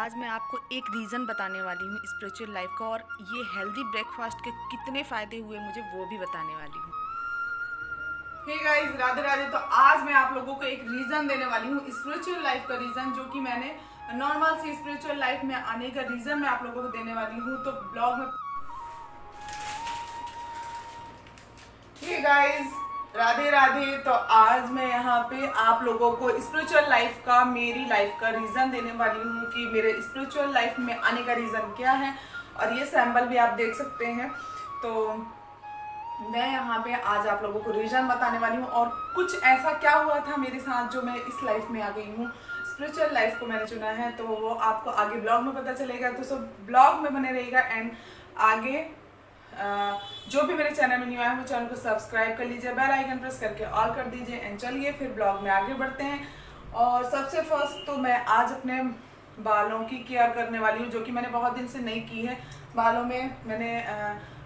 आज मैं आपको एक रीज़न बताने वाली हूँ स्पिरिचुअल लाइफ का, और ये हेल्दी ब्रेकफास्ट के कितने फ़ायदे हुए मुझे वो भी बताने वाली हूँ। Hey guys, Radhe Radhe. तो आज मैं आप लोगों को एक रीज़न देने वाली हूँ स्पिरिचुअल लाइफ का रीज़न, जो कि मैंने नॉर्मल सी स्पिरिचुअल लाइफ में आने का रीज़न मैं आप लोगों को देने वाली हूँ। तो ब्लॉग में हे गाइस, राधे राधे। तो आज मैं यहाँ पे आप लोगों को स्पिरिचुअल लाइफ का, मेरी लाइफ का रीज़न देने वाली हूँ कि मेरे स्पिरिचुअल लाइफ में आने का रीज़न क्या है। और ये सैम्पल भी आप देख सकते हैं। तो मैं यहाँ पे आज आप लोगों को रीजन बताने वाली हूँ, और कुछ ऐसा क्या हुआ था मेरे साथ जो मैं इस लाइफ में आ गई हूँ, स्पिरिचुअल लाइफ को मैंने चुना है। तो वो आपको आगे ब्लॉग में पता चलेगा। तो सब ब्लॉग में बने रहेगा। एंड आगे जो भी मेरे चैनल में न्यू आया है वो चैनल को सब्सक्राइब कर लीजिए, बेल आइकन प्रेस करके ऑल कर दीजिए। एंड चलिए फिर ब्लॉग में आगे बढ़ते हैं। और सबसे फर्स्ट तो मैं आज अपने बालों की केयर करने वाली हूँ, जो कि मैंने बहुत दिन से नहीं की है। बालों में मैंने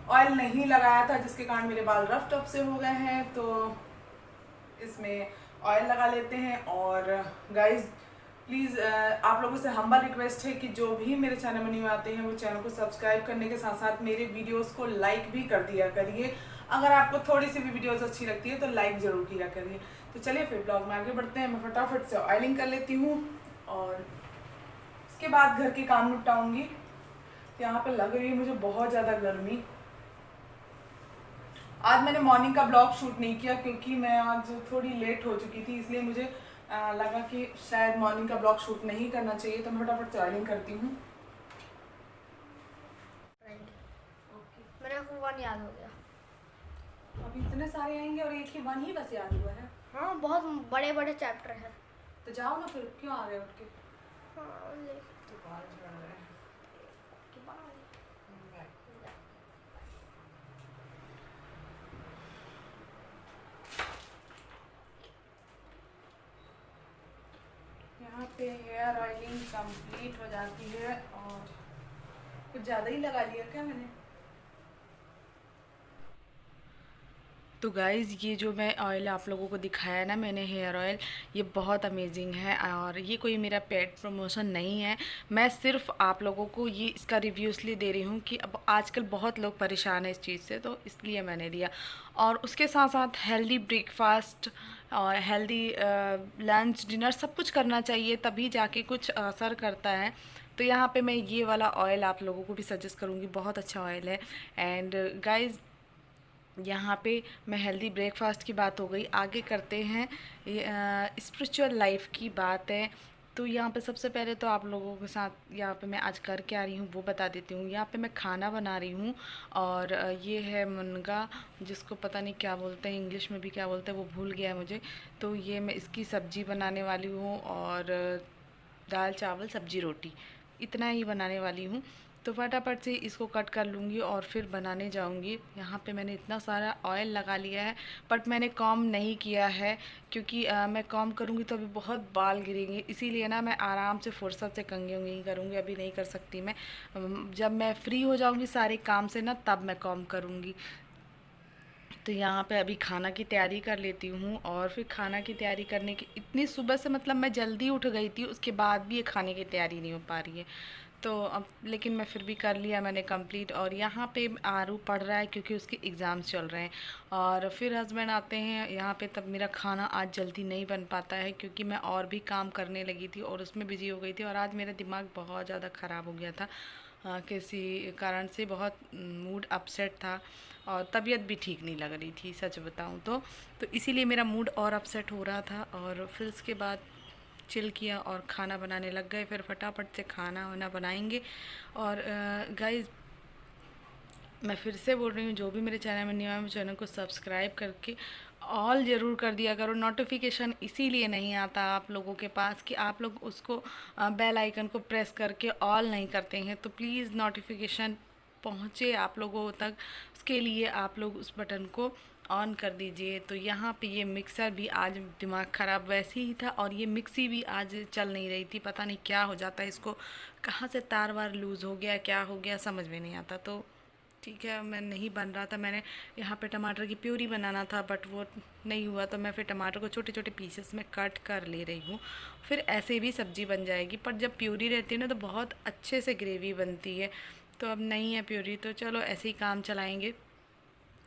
ऑयल नहीं लगाया था, जिसके कारण मेरे बाल रफ टफ से हो गए हैं। तो इसमें ऑयल लगा लेते हैं। और गाइज प्लीज़ आप लोगों से हम्बल रिक्वेस्ट है कि जो भी मेरे चैनल में न्यू आते हैं वो चैनल को सब्सक्राइब करने के साथ साथ मेरे वीडियोस को लाइक भी कर दिया करिए। अगर आपको थोड़ी सी भी वीडियोस अच्छी लगती है तो लाइक ज़रूर किया करिए। तो चलिए फिर ब्लॉग में आगे बढ़ते हैं। मैं फटाफट से ऑयलिंग कर लेती हूँ और उसके बाद घर के काम निपटाऊँगी। यहाँ पर लग रही है मुझे बहुत ज़्यादा गर्मी। आज मैंने मॉर्निंग का ब्लॉग शूट नहीं किया क्योंकि मैं आज थोड़ी लेट हो चुकी थी, इसलिए मुझे लगा कि शायद मॉर्निंग का ब्लॉग शूट नहीं करना चाहिए। तो मैं फटाफट ऑयलिंग करती हूँ। मेरे को वन याद हो गया। अभी इतने सारे आएंगे और एक ही वन ही बस याद हुआ है। हाँ, बहुत बड़े बड़े चैप्टर हैं। तो जाओ ना फिर, क्यों आ गए उठ के? हाँ, ले तो बाल झड़ रहे हैं। के बाद यहाँ पे हेयर ऑयलिंग कंप्लीट हो जाती है। और कुछ ज़्यादा ही लगा लिया क्या मैंने? तो गाइज़, ये जो मैं ऑयल आप लोगों को दिखाया ना मैंने, हेयर ऑयल, ये बहुत अमेजिंग है। और ये कोई मेरा पेड प्रमोशन नहीं है। मैं सिर्फ आप लोगों को ये इसका रिव्यू इसलिए दे रही हूँ कि अब आजकल बहुत लोग परेशान हैं इस चीज़ से, तो इसलिए मैंने दिया। और उसके साथ साथ हेल्दी ब्रेकफास्ट और हेल्दी लंच डिनर सब कुछ करना चाहिए, तभी जाके कुछ असर करता है। तो यहाँ पे मैं ये वाला ऑयल आप लोगों को भी सजेस्ट करूँगी, बहुत अच्छा ऑयल है। एंड गाइज़, यहाँ पे मैं हेल्दी ब्रेकफास्ट की बात हो गई, आगे करते हैं स्पिरिचुअल लाइफ की बात है। तो यहाँ पे सबसे पहले तो आप लोगों के साथ यहाँ पे मैं आज कर के आ रही हूँ वो बता देती हूँ। यहाँ पे मैं खाना बना रही हूँ, और ये है मुनगा, जिसको पता नहीं क्या बोलते हैं, इंग्लिश में भी क्या बोलते हैं वो भूल गया है मुझे। तो ये मैं इसकी सब्ज़ी बनाने वाली हूँ, और दाल चावल सब्ज़ी रोटी, इतना ही बनाने वाली हूँ। तो फटाफट से इसको कट कर लूँगी और फिर बनाने जाऊँगी। यहाँ पे मैंने इतना सारा ऑयल लगा लिया है, बट मैंने कॉम्ब नहीं किया है क्योंकि मैं कॉम्ब करूँगी तो अभी बहुत बाल गिरेंगे, इसीलिए ना मैं आराम से फुर्सत से कंघी उंघी करूँगी, अभी नहीं कर सकती मैं। जब मैं फ्री हो जाऊँगी सारे काम से ना, तब मैं कॉम्ब करूँगी। तो यहाँ पे अभी खाना की तैयारी कर लेती हूँ। और फिर खाना की तैयारी करने की इतनी सुबह से, मतलब मैं जल्दी उठ गई थी, उसके बाद भी ये खाने की तैयारी नहीं हो पा रही है। तो अब लेकिन मैं फिर भी कर लिया मैंने कंप्लीट। और यहाँ पे आरू पढ़ रहा है क्योंकि उसके एग्ज़ाम्स चल रहे हैं। और फिर हस्बैंड आते हैं यहाँ पे, तब मेरा खाना आज जल्दी नहीं बन पाता है क्योंकि मैं और भी काम करने लगी थी और उसमें बिज़ी हो गई थी। और आज मेरा दिमाग बहुत ज़्यादा ख़राब हो गया था, किसी कारण से बहुत मूड अपसेट था, और तबीयत भी ठीक नहीं लग रही थी सच बताऊं तो इसीलिए मेरा मूड और अपसेट हो रहा था। और फिर उसके बाद चिल किया और खाना बनाने लग गए। फिर फटाफट से खाना वाना बनाएंगे। और गाइस, मैं फिर से बोल रही हूँ, जो भी मेरे चैनल में न्यू है, मेरे चैनल को सब्सक्राइब करके ऑल ज़रूर कर दिया करो। नोटिफिकेशन इसीलिए नहीं आता आप लोगों के पास कि आप लोग उसको बेल आइकन को प्रेस करके ऑल नहीं करते हैं। तो प्लीज़ नोटिफिकेशन पहुँचे आप लोगों तक, उसके लिए आप लोग उस बटन को ऑन कर दीजिए। तो यहाँ पे ये मिक्सर भी आज दिमाग ख़राब वैसे ही था, और ये मिक्सी भी आज चल नहीं रही थी, पता नहीं क्या हो जाता है इसको, कहाँ से तार वार लूज़ हो गया, क्या हो गया समझ में नहीं आता। तो ठीक है, मैं नहीं बन रहा था। मैंने यहाँ पे टमाटर की प्यूरी बनाना था बट वो नहीं हुआ, तो मैं फिर टमाटर को छोटे छोटे पीसेस में कट कर ले रही हूँ। फिर ऐसे भी सब्ज़ी बन जाएगी, पर जब प्यूरी रहती है ना तो बहुत अच्छे से ग्रेवी बनती है। तो अब नहीं है प्यूरी, तो चलो ऐसे ही काम चलाएँगे।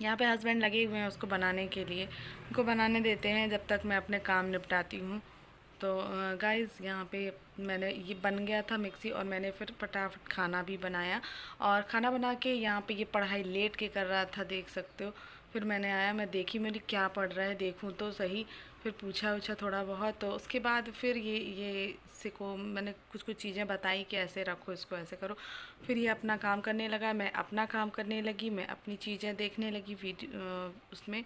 यहाँ पे हस्बैंड लगे हुए हैं उसको बनाने के लिए, उनको बनाने देते हैं जब तक मैं अपने काम निपटाती हूँ। तो गाइस यहाँ पे मैंने ये बन गया था मिक्सी, और मैंने फिर फटाफट खाना भी बनाया। और खाना बना के यहाँ पे ये पढ़ाई लेट के कर रहा था, देख सकते हो। फिर मैंने आया, मैं देखी मेरी क्या पढ़ रहा है, देखूँ तो सही। फिर पूछा थोड़ा बहुत, तो उसके बाद फिर ये को मैंने कुछ कुछ चीज़ें बताई कि ऐसे रखो, इसको ऐसे करो। फिर ये अपना काम करने लगा, मैं अपना काम करने लगी, मैं अपनी चीज़ें देखने लगी वीडियो उसमें।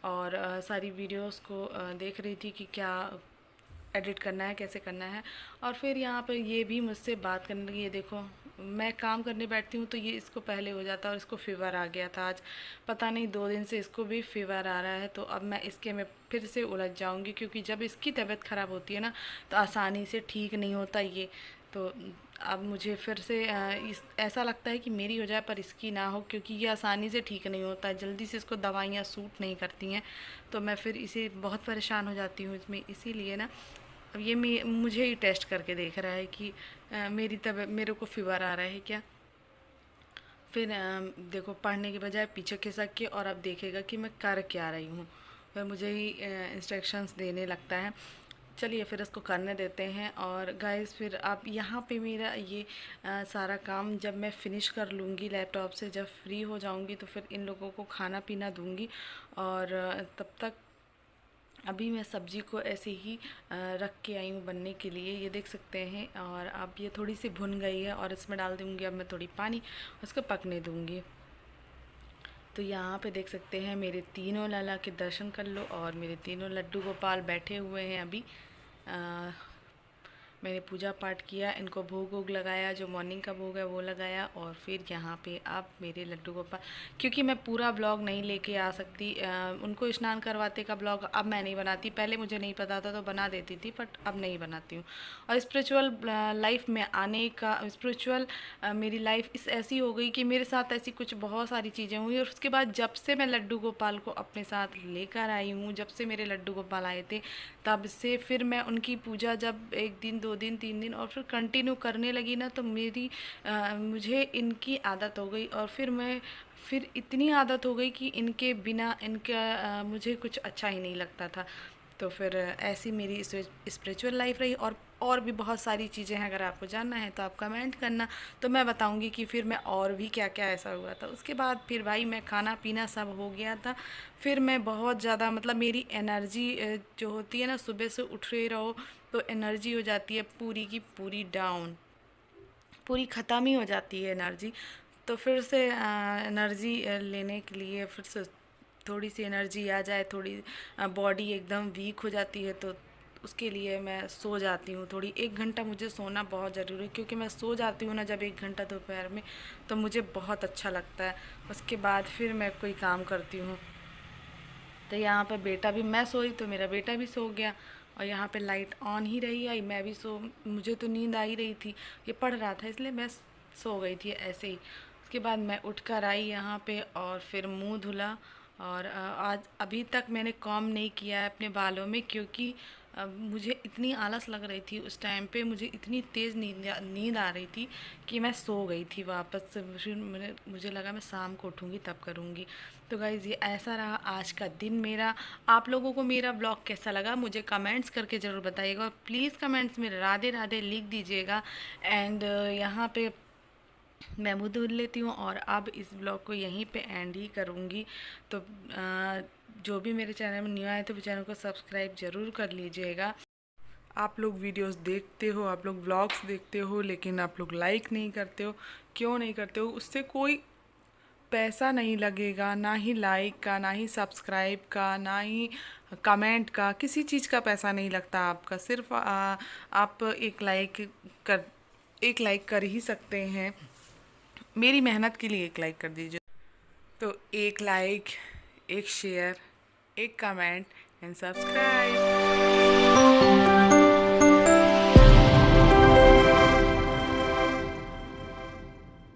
और सारी वीडियोस को देख रही थी कि क्या एडिट करना है, कैसे करना है। और फिर यहाँ पे ये भी मुझसे बात करने लगी। ये देखो, मैं काम करने बैठती हूँ तो ये इसको पहले हो जाता है, और इसको फ़ीवर आ गया था आज, पता नहीं 2 दिन से इसको भी फ़ीवर आ रहा है। तो अब मैं फिर से उलझ जाऊँगी, क्योंकि जब इसकी तबीयत ख़राब होती है ना तो आसानी से ठीक नहीं होता ये। तो अब मुझे फिर से ऐसा लगता है कि मेरी हो जाए पर इसकी ना हो, क्योंकि ये आसानी से ठीक नहीं होता है, जल्दी से इसको दवाइयाँ सूट नहीं करती हैं। तो मैं फिर इसे बहुत परेशान हो जाती हूँ इसमें, इसीलिए ना अब ये मुझे ही टेस्ट करके देख रहा है कि मेरे को फ़ीवर आ रहा है क्या। फिर देखो, पढ़ने के बजाय पीछे खिसक के और अब देखेगा कि मैं कर क्या रही हूँ, फिर मुझे ही इंस्ट्रक्शंस देने लगता है। चलिए फिर इसको करने देते हैं। और गाइस फिर अब यहाँ पे मेरा ये सारा काम जब मैं फ़िनिश कर लूँगी लैपटॉप से, जब फ्री हो जाऊँगी, तो फिर इन लोगों को खाना पीना दूँगी। और तब तक अभी मैं सब्ज़ी को ऐसे ही रख के आई हूँ बनने के लिए, ये देख सकते हैं। और अब ये थोड़ी सी भुन गई है, और इसमें डाल दूँगी अब मैं थोड़ी पानी, उसको पकने दूँगी। तो यहाँ पे देख सकते हैं मेरे तीनों लाला के दर्शन कर लो, और मेरे तीनों लड्डू गोपाल बैठे हुए हैं अभी। मैंने पूजा पाठ किया, इनको भोग वोग लगाया, जो मॉर्निंग का भोग है वो लगाया। और फिर यहाँ पे आप मेरे लड्डू गोपाल, क्योंकि मैं पूरा ब्लॉग नहीं लेके आ सकती, उनको स्नान करवाते का ब्लॉग अब मैं नहीं बनाती। पहले मुझे नहीं पता था तो बना देती थी, बट अब नहीं बनाती हूँ। और स्पिरिचुअल लाइफ में आने का, स्पिरिचुअल मेरी लाइफ ऐसी हो गई कि मेरे साथ ऐसी कुछ बहुत सारी चीज़ें हुई। और उसके बाद जब से मैं लड्डू गोपाल को अपने साथ लेकर आई हूँ, जब से मेरे लड्डू गोपाल आए थे, तब से फिर मैं उनकी पूजा जब 1 दिन 2 दिन 3 दिन और फिर कंटिन्यू करने लगी ना, तो मुझे इनकी आदत हो गई। और फिर इतनी आदत हो गई कि इनके बिना इनका मुझे कुछ अच्छा ही नहीं लगता था। तो फिर ऐसी मेरी स्पिरिचुअल लाइफ रही। और भी बहुत सारी चीज़ें हैं, अगर आपको जानना है तो आप कमेंट करना, तो मैं बताऊंगी कि फिर मैं और भी क्या क्या ऐसा हुआ था। उसके बाद फिर भाई मैं खाना पीना सब हो गया था। फिर मैं बहुत ज़्यादा, मतलब मेरी एनर्जी जो होती है ना, सुबह से उठ रहे रहो तो एनर्जी हो जाती है पूरी की पूरी डाउन, पूरी ख़त्म ही हो जाती है एनर्जी। तो फिर से एनर्जी लेने के लिए फिर से थोड़ी सी एनर्जी आ जाए, थोड़ी बॉडी एकदम वीक हो जाती है, तो उसके लिए मैं सो जाती हूँ थोड़ी। 1 घंटा मुझे सोना बहुत ज़रूरी है, क्योंकि मैं सो जाती हूँ ना जब 1 घंटा दोपहर में, तो मुझे बहुत अच्छा लगता है। उसके बाद फिर मैं कोई काम करती हूँ। तो यहाँ पे बेटा भी, मैं सोई तो मेरा बेटा भी सो गया, और यहाँ पे लाइट ऑन ही रही आई, मैं भी मुझे तो नींद आ ही रही थी, ये पढ़ रहा था इसलिए मैं सो गई थी ऐसे ही। उसके बाद मैं उठकर आई यहाँ पे, और फिर मुंह धुला। और आज अभी तक मैंने कॉम्ब नहीं किया है अपने बालों में, क्योंकि मुझे इतनी आलस लग रही थी उस टाइम पे, मुझे इतनी तेज़ नींद आ रही थी कि मैं सो गई थी वापस से। फिर मुझे लगा मैं शाम को उठूँगी तब करूँगी। तो गाइज़ ये ऐसा रहा आज का दिन मेरा। आप लोगों को मेरा ब्लॉग कैसा लगा मुझे कमेंट्स करके ज़रूर बताइएगा, और प्लीज़ कमेंट्स में राधे राधे लिख दीजिएगा। एंड यहाँ पे मैं मुँह धुल लेती हूँ, और अब इस ब्लॉग को यहीं पे एंड ही करूँगी। तो जो भी मेरे चैनल में न्यू आए तो चैनल को सब्सक्राइब ज़रूर कर लीजिएगा। आप लोग वीडियोस देखते हो, आप लोग व्लॉग्स देखते हो, लेकिन आप लोग लाइक नहीं करते हो। क्यों नहीं करते हो? उससे कोई पैसा नहीं लगेगा, ना ही लाइक का, ना ही सब्सक्राइब का, ना ही कमेंट का, किसी चीज़ का पैसा नहीं लगता आपका। सिर्फ आप एक लाइक कर ही सकते हैं। मेरी मेहनत के लिए एक लाइक कर दीजिए। तो एक लाइक, एक शेयर, एक कमेंट एंड सब्सक्राइब।